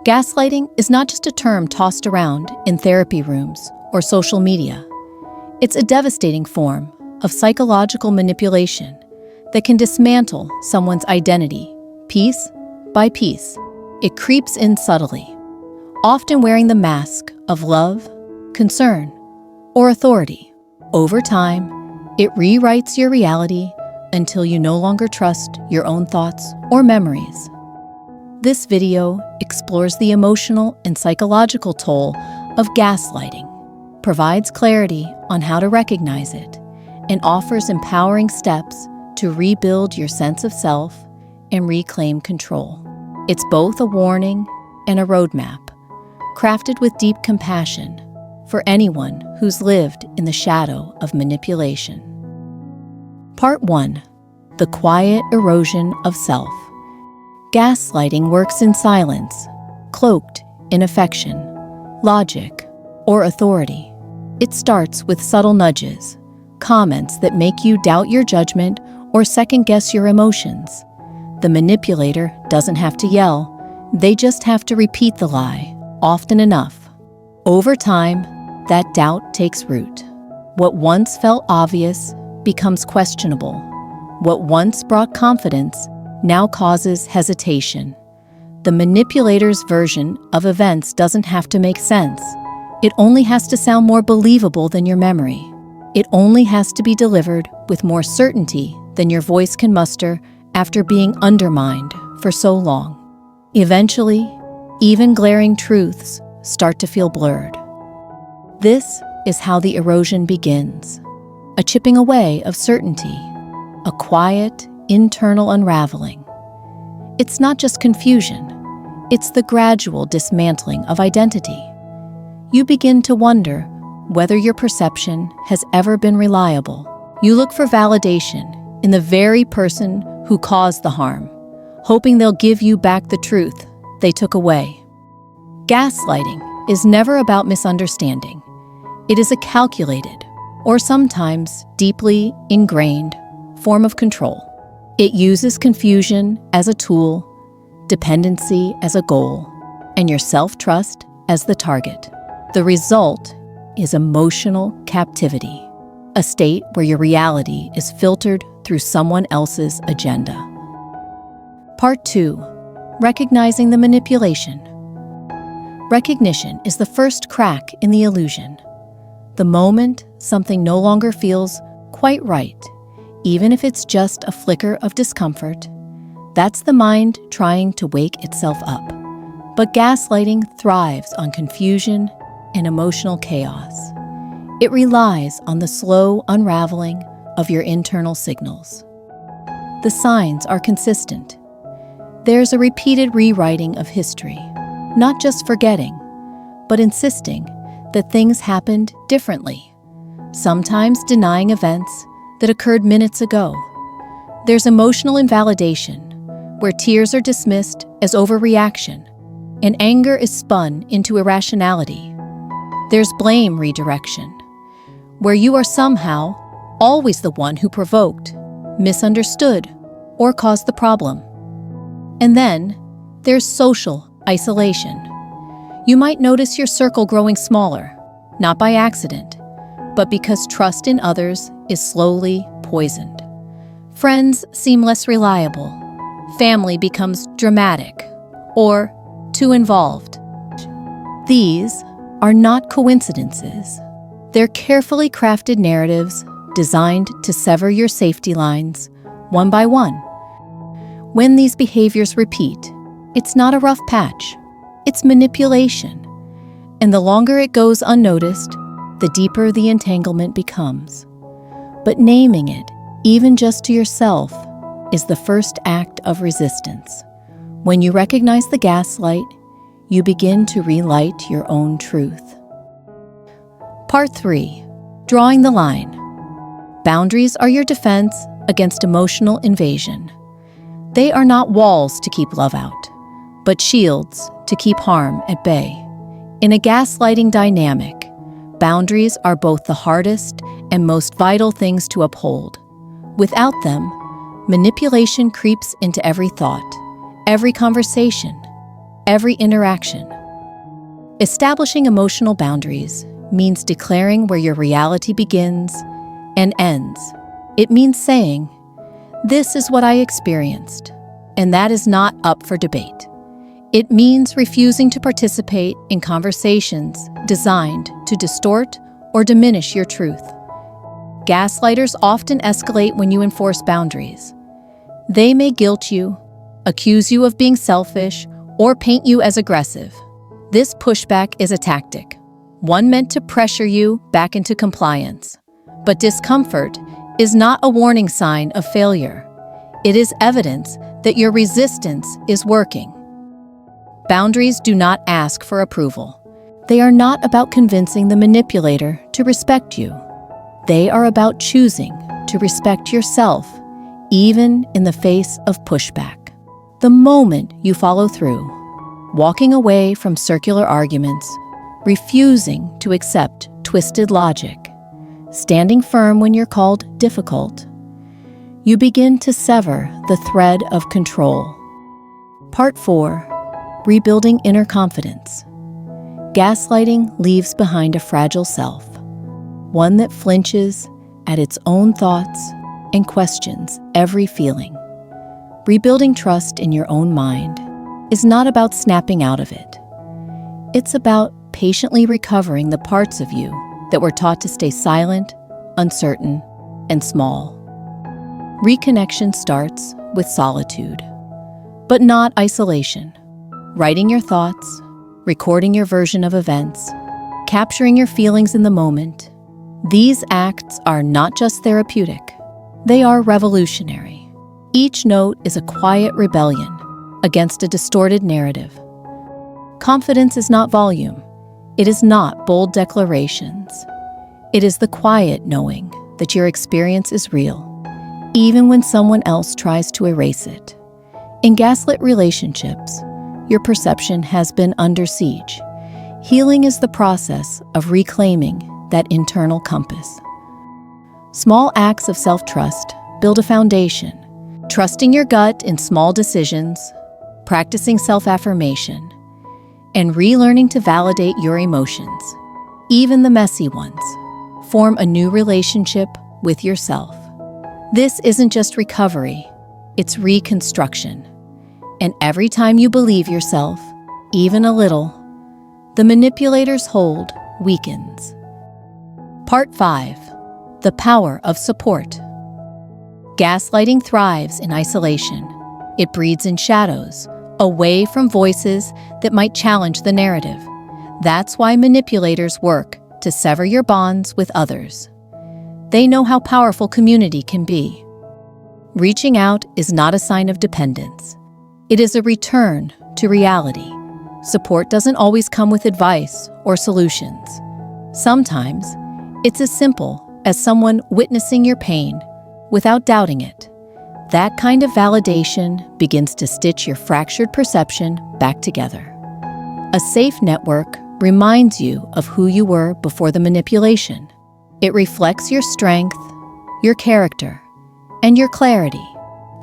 Gaslighting is not just a term tossed around in therapy rooms or social media. It's a devastating form of psychological manipulation that can dismantle someone's identity piece by piece. It creeps in subtly, often wearing the mask of love, concern, or authority. Over time, it rewrites your reality until you no longer trust your own thoughts or memories. This video explores the emotional and psychological toll of gaslighting, provides clarity on how to recognize it, and offers empowering steps to rebuild your sense of self and reclaim control. It's both a warning and a roadmap, crafted with deep compassion for anyone who's lived in the shadow of manipulation. Part 1. The quiet erosion of self. Gaslighting works in silence, cloaked in affection, logic, or authority. It starts with subtle nudges, comments that make you doubt your judgment or second-guess your emotions. The manipulator doesn't have to yell, they just have to repeat the lie often enough. Over time, that doubt takes root. What once felt obvious becomes questionable. What once brought confidence now causes hesitation. The manipulator's version of events doesn't have to make sense. It only has to sound more believable than your memory. It only has to be delivered with more certainty than your voice can muster after being undermined for so long. Eventually, even glaring truths start to feel blurred. This is how the erosion begins. A chipping away of certainty, a quiet, internal unraveling. It's not just confusion, it's the gradual dismantling of identity. You begin to wonder whether your perception has ever been reliable. You look for validation in the very person who caused the harm, hoping they'll give you back the truth they took away. Gaslighting is never about misunderstanding. It is a calculated, or sometimes deeply ingrained, form of control. It uses confusion as a tool, dependency as a goal, and your self-trust as the target. The result is emotional captivity, a state where your reality is filtered through someone else's agenda. Part 2. Recognizing the manipulation. Recognition is the first crack in the illusion. The moment something no longer feels quite right, even if it's just a flicker of discomfort, that's the mind trying to wake itself up. But gaslighting thrives on confusion and emotional chaos. It relies on the slow unraveling of your internal signals. The signs are consistent. There's a repeated rewriting of history, not just forgetting, but insisting that things happened differently, sometimes denying events that occurred minutes ago. There's emotional invalidation, where tears are dismissed as overreaction, and anger is spun into irrationality. There's blame redirection, where you are somehow always the one who provoked, misunderstood, or caused the problem. And then there's social isolation. You might notice your circle growing smaller, not by accident, but because trust in others is slowly poisoned. Friends seem less reliable. Family becomes dramatic or too involved. These are not coincidences. They're carefully crafted narratives designed to sever your safety lines one by one. When these behaviors repeat, it's not a rough patch, it's manipulation. And the longer it goes unnoticed, the deeper the entanglement becomes. But naming it, even just to yourself, is the first act of resistance. When you recognize the gaslight, you begin to relight your own truth. Part 3. Drawing the line. Boundaries are your defense against emotional invasion. They are not walls to keep love out, but shields to keep harm at bay. In a gaslighting dynamic, boundaries are both the hardest and most vital things to uphold. Without them, manipulation creeps into every thought, every conversation, every interaction. Establishing emotional boundaries means declaring where your reality begins and ends. It means saying, "This is what I experienced, and that is not up for debate." It means refusing to participate in conversations designed to distort or diminish your truth. Gaslighters often escalate when you enforce boundaries. They may guilt you, accuse you of being selfish, or paint you as aggressive. This pushback is a tactic, one meant to pressure you back into compliance. But discomfort is not a warning sign of failure. It is evidence that your resistance is working. Boundaries do not ask for approval. They are not about convincing the manipulator to respect you. They are about choosing to respect yourself, even in the face of pushback. The moment you follow through, walking away from circular arguments, refusing to accept twisted logic, standing firm when you're called difficult, you begin to sever the thread of control. Part 4. Rebuilding inner confidence. Gaslighting leaves behind a fragile self, one that flinches at its own thoughts and questions every feeling. Rebuilding trust in your own mind is not about snapping out of it. It's about patiently recovering the parts of you that were taught to stay silent, uncertain, and small. Reconnection starts with solitude, but not isolation. Writing your thoughts, recording your version of events, capturing your feelings in the moment. These acts are not just therapeutic, they are revolutionary. Each note is a quiet rebellion against a distorted narrative. Confidence is not volume. It is not bold declarations. It is the quiet knowing that your experience is real, even when someone else tries to erase it. In gaslit relationships, your perception has been under siege. Healing is the process of reclaiming that internal compass. Small acts of self-trust build a foundation. Trusting your gut in small decisions, practicing self-affirmation, and relearning to validate your emotions, even the messy ones, form a new relationship with yourself. This isn't just recovery, it's reconstruction. And every time you believe yourself, even a little, the manipulator's hold weakens. Part 5. The power of support. Gaslighting thrives in isolation. It breeds in shadows, away from voices that might challenge the narrative. That's why manipulators work to sever your bonds with others. They know how powerful community can be. Reaching out is not a sign of dependence. It is a return to reality. Support doesn't always come with advice or solutions. Sometimes, it's as simple as someone witnessing your pain without doubting it. That kind of validation begins to stitch your fractured perception back together. A safe network reminds you of who you were before the manipulation. It reflects your strength, your character, and your clarity,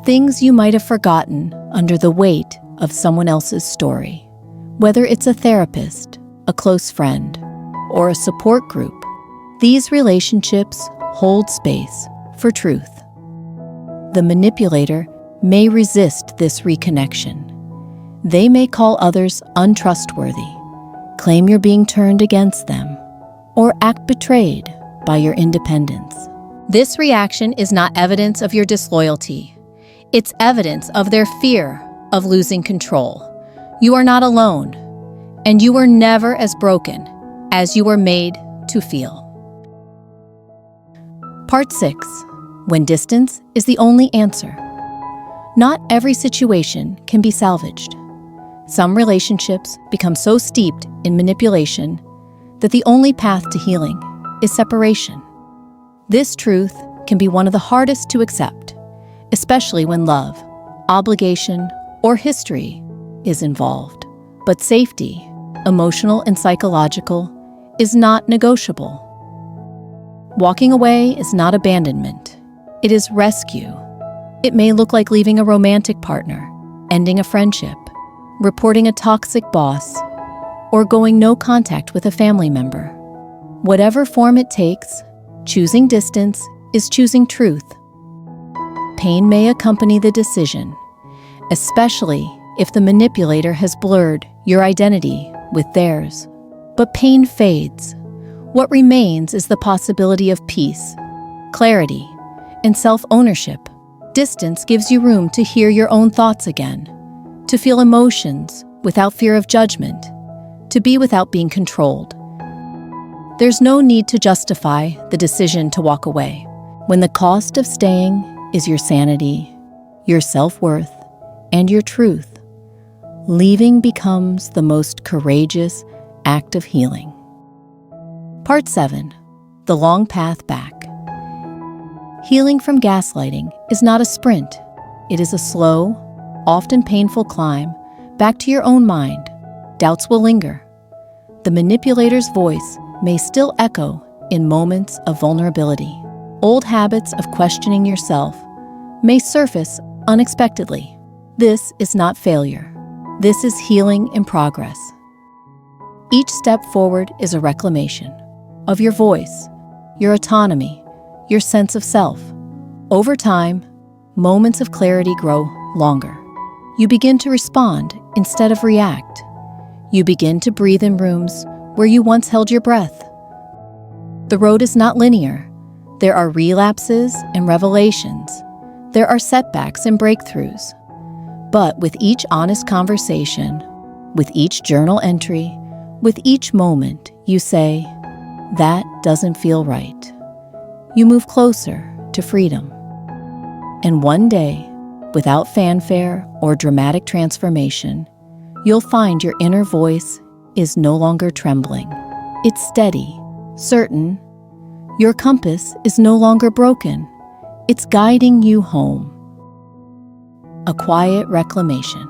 things you might have forgotten under the weight of someone else's story. Whether it's a therapist, a close friend, or a support group, these relationships hold space for truth. The manipulator may resist this reconnection. They may call others untrustworthy, claim you're being turned against them, or act betrayed by your independence. This reaction is not evidence of your disloyalty. It's evidence of their fear of losing control. You are not alone, and you were never as broken as you were made to feel. Part 6. When distance is the only answer. Not every situation can be salvaged. Some relationships become so steeped in manipulation that the only path to healing is separation. This truth can be one of the hardest to accept, especially when love, obligation, or history is involved. But safety, emotional and psychological, is not negotiable. Walking away is not abandonment. It is rescue. It may look like leaving a romantic partner, ending a friendship, reporting a toxic boss, or going no contact with a family member. Whatever form it takes, choosing distance is choosing truth. Pain may accompany the decision, especially if the manipulator has blurred your identity with theirs. But pain fades. What remains is the possibility of peace, clarity, and self-ownership. Distance gives you room to hear your own thoughts again, to feel emotions without fear of judgment, to be without being controlled. There's no need to justify the decision to walk away when the cost of staying is your sanity, your self-worth, and your truth. Leaving becomes the most courageous act of healing. Part 7. The Long Path Back. Healing from gaslighting is not a sprint. It is a slow, often painful climb back to your own mind. Doubts will linger. The manipulator's voice may still echo in moments of vulnerability. Old habits of questioning yourself may surface unexpectedly. This is not failure. This is healing in progress. Each step forward is a reclamation of your voice, your autonomy, your sense of self. Over time, moments of clarity grow longer. You begin to respond instead of react. You begin to breathe in rooms where you once held your breath. The road is not linear. There are relapses and revelations. There are setbacks and breakthroughs. But with each honest conversation, with each journal entry, with each moment, you say, "That doesn't feel right." You move closer to freedom. And one day, without fanfare or dramatic transformation, you'll find your inner voice is no longer trembling. It's steady, certain. Your compass is no longer broken. It's guiding you home. A quiet reclamation.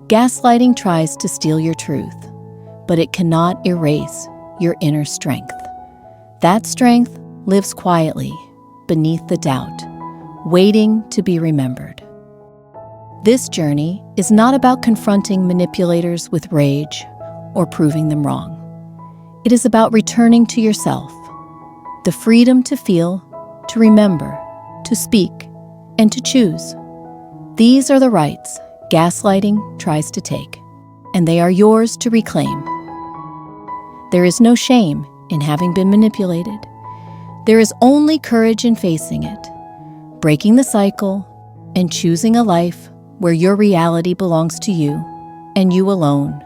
Gaslighting tries to steal your truth, but it cannot erase your inner strength. That strength lives quietly beneath the doubt, waiting to be remembered. This journey is not about confronting manipulators with rage or proving them wrong. It is about returning to yourself, the freedom to feel, to remember, to speak, and to choose. These are the rights gaslighting tries to take, and they are yours to reclaim. There is no shame in having been manipulated. There is only courage in facing it, breaking the cycle, and choosing a life where your reality belongs to you and you alone.